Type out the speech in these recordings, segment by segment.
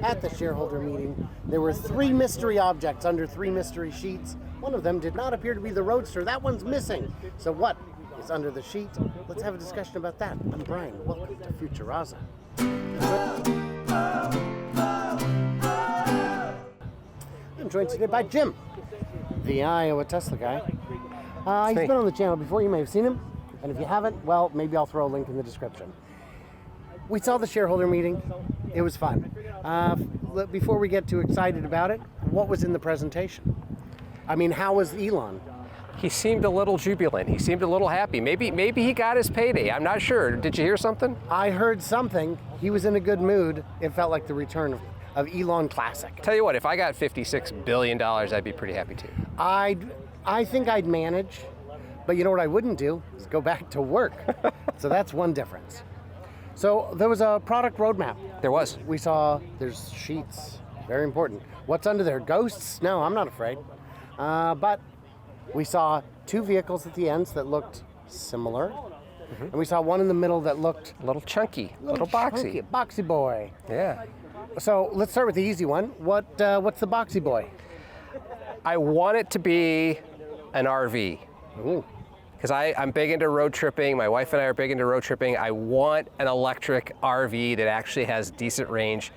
At the shareholder meeting, there were 3 mystery objects under 3 mystery sheets. One of them did not appear to be the Roadster. That one's missing. So what is under the sheet? Let's have a discussion about that. I'm Brian. Welcome to Futuraza. I'm joined today by Jim, the Iowa Tesla guy. He's been on the channel before. You may have seen him. And if you haven't, well, maybe I'll throw a link in the description. We saw the shareholder meeting. It was fun. Before we get too excited about it, what was in the presentation? I mean, how was Elon? He seemed a little jubilant. He seemed a little happy. Maybe he got his payday. I'm not sure. Did you hear something? I heard something. He was in a good mood. It felt like the return of Elon Classic. Tell you what, if I got $56 billion, I'd be pretty happy too. I think I'd manage, but you know what I wouldn't do is go back to work. So that's one difference. So there was a product roadmap. There was. We saw there's sheets, very important. What's under there? Ghosts? No, I'm not afraid. But we saw 2 vehicles at the ends that looked similar. And we saw one in the middle that looked a little chunky, a little boxy. Boxy boy. Yeah. So let's start with the easy one. What's the boxy boy? I want it to be an RV. Ooh. Because I'm big into road tripping. My wife and I are big into road tripping. I want an electric RV that actually has decent range,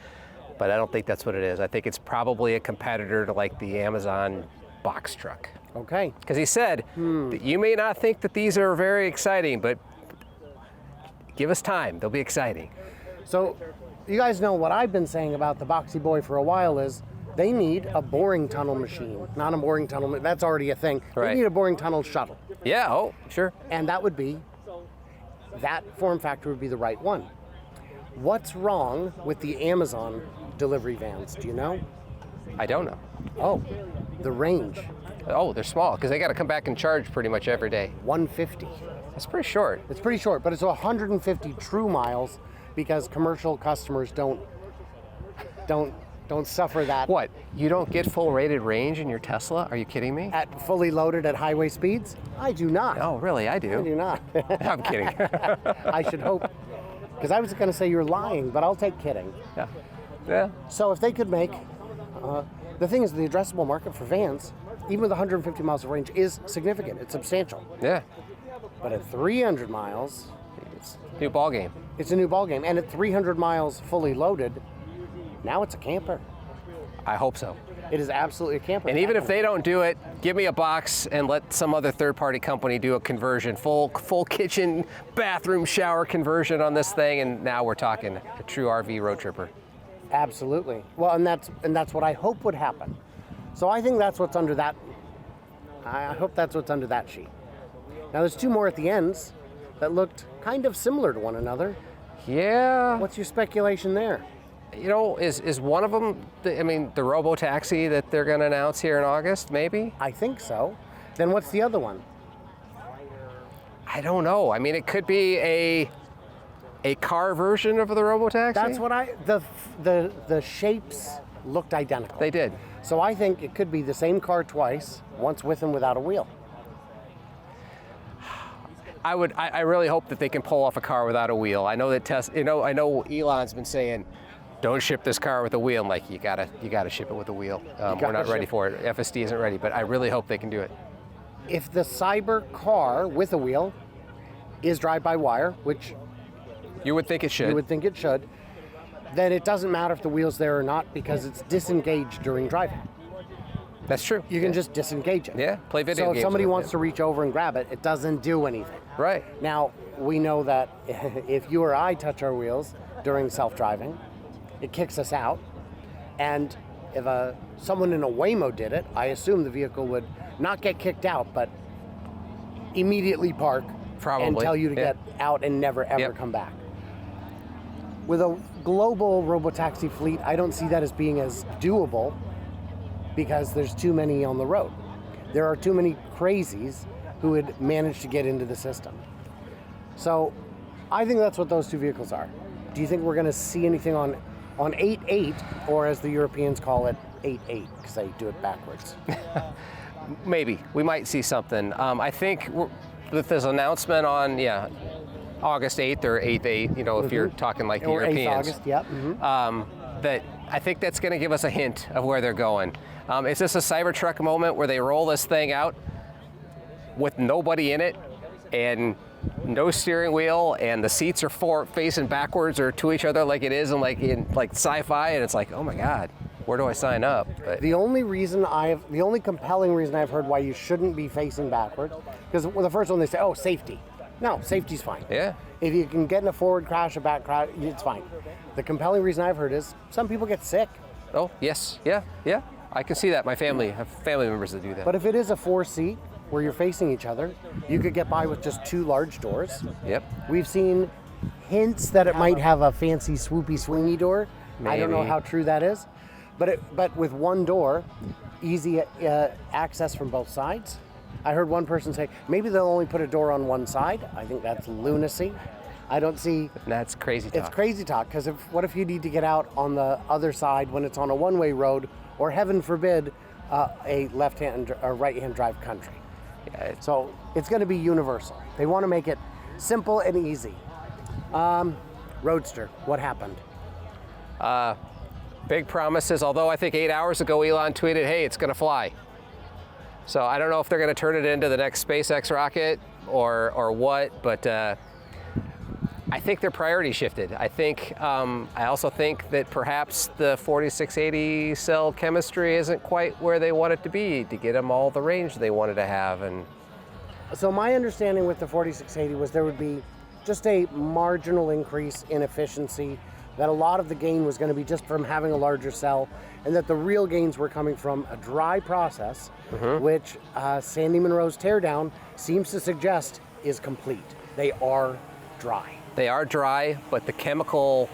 but I don't think that's what it is. I think it's probably a competitor to like the Amazon box truck. Okay. Because he said that you may not think that these are very exciting, but give us time. They'll be exciting. So you guys know what I've been saying about the boxy boy for a while is they need a boring tunnel machine. Not a boring tunnel, that's already a thing. Right. They need a boring tunnel shuttle. Yeah, oh, sure. And that form factor would be the right one. What's wrong with the Amazon delivery vans? Do you know? I don't know. Oh, the range. Oh, they're small because they got to come back and charge pretty much every day. 150. That's pretty short. It's pretty short, but it's 150 true miles because commercial customers don't suffer that. What? You don't get full rated range in your Tesla? Are you kidding me? At fully loaded at highway speeds? I do not. Oh, really? I do. I do not. I'm kidding. I should hope. Because I was going to say you're lying, but I'll take kidding. Yeah. Yeah. So if they could make, the thing is the addressable market for vans, even with 150 miles of range, is significant. It's substantial. Yeah. But at 300 miles, It's a new ball game. it's a new ballgame. And at 300 miles fully loaded, now it's a camper. I hope so. It is absolutely a camper. And even if they don't do it, give me a box and let some other third-party company do a conversion, full kitchen, bathroom, shower conversion on this thing, and now we're talking a true RV road tripper. Absolutely. Well, and that's what I hope would happen. So I think that's what's under that. I hope that's what's under that sheet. Now there's 2 more at the ends that looked kind of similar to one another. Yeah. What's your speculation there? You know, is one of them, the robo-taxi that they're going to announce here in August, maybe? I think so. Then what's the other one? I don't know. I mean, it could be a car version of the robo-taxi. That's what the shapes looked identical. They did. So I think it could be the same car twice, once with and without a wheel. I really hope that they can pull off a car without a wheel. I know that I know Elon's been saying, don't ship this car with a wheel. I'm like, you gotta ship it with a wheel. We're not ready for it. FSD isn't ready, but I really hope they can do it. If the cyber car with a wheel is drive-by-wire, which you would think it should. You would think it should. Then it doesn't matter if the wheel's there or not because it's disengaged during driving. That's true. You can just disengage it. Yeah, play video games. So if somebody with wants it. to reach over and grab it, it doesn't do anything. Right. Now, we know that if you or I touch our wheels during self-driving, it kicks us out. And if someone in a Waymo did it, I assume the vehicle would not get kicked out, but immediately park and tell you to get out and never, ever come back. With a global robotaxi fleet, I don't see that as being as doable because there's too many on the road. There are too many crazies who would manage to get into the system. So I think that's what those 2 vehicles are. Do you think we're going to see anything on 8.8, or as the Europeans call it, 8.8, because they do it backwards? Maybe. We might see something. I think with this announcement on, August 8th or 8th, if you're talking like the or Europeans. 8th August, yeah. That I think that's going to give us a hint of where they're going. Is this a Cybertruck moment where they roll this thing out with nobody in it and no steering wheel and the seats are facing backwards or to each other like it is in like sci-fi, and it's like, oh my God, where do I sign up? But The only compelling reason I've heard why you shouldn't be facing backwards, because the first one they say, oh, safety. No, safety's fine. yeah, If you can get in a forward crash, a back crash, it's fine. The compelling reason I've heard is some people get sick. oh yes, yeah, I can see that. I have family members that do that. But if it is a 4-seat where you're facing each other, you could get by with just 2 large doors. Yep. We've seen hints that it might have a fancy swoopy swingy door. I don't know Maybe. how true that is. But with 1 door, easy access from both sides. I heard one person say, maybe they'll only put a door on one side. I think that's lunacy. I don't see... That's crazy talk. It's crazy talk, because what if you need to get out on the other side when it's on a one-way road, or heaven forbid, a left-hand or right-hand drive country? Yeah, So it's going to be universal. They want to make it simple and easy. Roadster, what happened? big promises, although I think 8 hours ago Elon tweeted, hey, it's going to fly. So I don't know if they're going to turn it into the next SpaceX rocket or what, but I think their priorities shifted. I also think that perhaps the 4680 cell chemistry isn't quite where they want it to be to get them all the range they wanted to have. And So my understanding with the 4680 was there would be just a marginal increase in efficiency, that a lot of the gain was going to be just from having a larger cell, and that the real gains were coming from a dry process, which Sandy Munro's teardown seems to suggest is complete. They are dry. they are dry, but the chemical,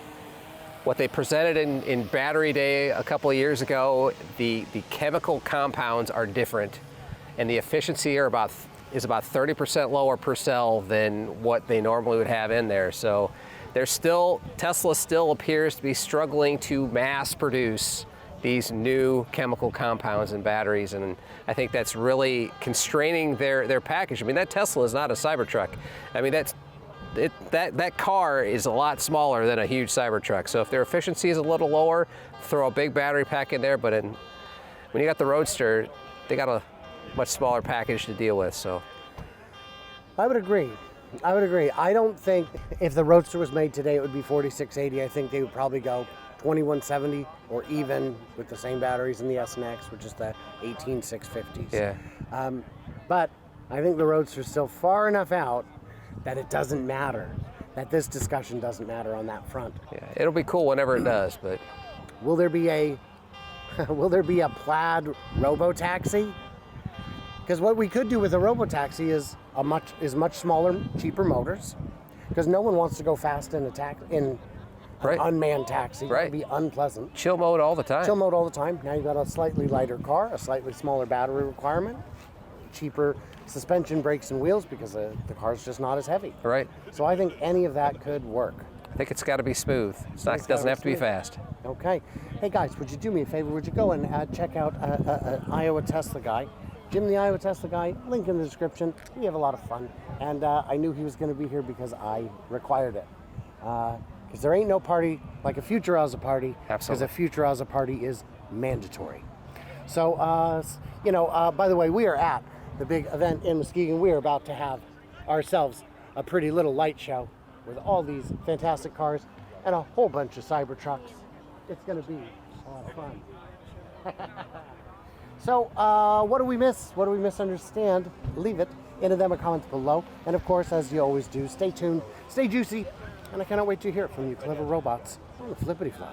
what they presented in Battery Day a couple of years ago, the chemical compounds are different, and the efficiency is about 30% lower per cell than what they normally would have in there. So Tesla still appears to be struggling to mass produce these new chemical compounds in batteries, and I think that's really constraining their package. I mean, that Tesla is not a Cybertruck. I mean, that car is a lot smaller than a huge Cybertruck. So if their efficiency is a little lower, throw a big battery pack in there. But when you got the Roadster, they got a much smaller package to deal with. So I would agree. I don't think if the Roadster was made today, it would be 4680. I think they would probably go 2170, or even with the same batteries in the S and X, which is the 18650s. yeah, But I think the Roadster's still far enough out that it doesn't matter, that this discussion doesn't matter on that front. yeah, it'll be cool whenever it does. But Will there be a plaid robo-taxi? Because what we could do with a robo-taxi is much smaller, cheaper motors, because no one wants to go fast in an Right. unmanned taxi. Right. It'd be unpleasant. chill mode all the time. Chill mode all the time. Now you've got a slightly lighter car, a slightly smaller battery requirement, cheaper suspension, brakes, and wheels, because the car's just not as heavy. Right. So I think any of that could work. I think it's got to be smooth. It doesn't have to be fast. Okay. Hey guys, would you do me a favor? Would you go and check out Iowa Tesla Guy? Jim the Iowa Tesla Guy, link in the description. We have a lot of fun. And I knew he was going to be here because I required it. Because there ain't no party like a Future Ozza party. Absolutely. Because a Future Ozza party is mandatory. So, by the way, we are at the big event in Muskegon. We are about to have ourselves a pretty little light show with all these fantastic cars and a whole bunch of Cybertrucks. It's going to be a lot of fun. So, what do we miss? What do we misunderstand? Leave it in the comments below. And of course, as you always do, stay tuned, stay juicy, and I cannot wait to hear it from you clever robots on the flippity flop.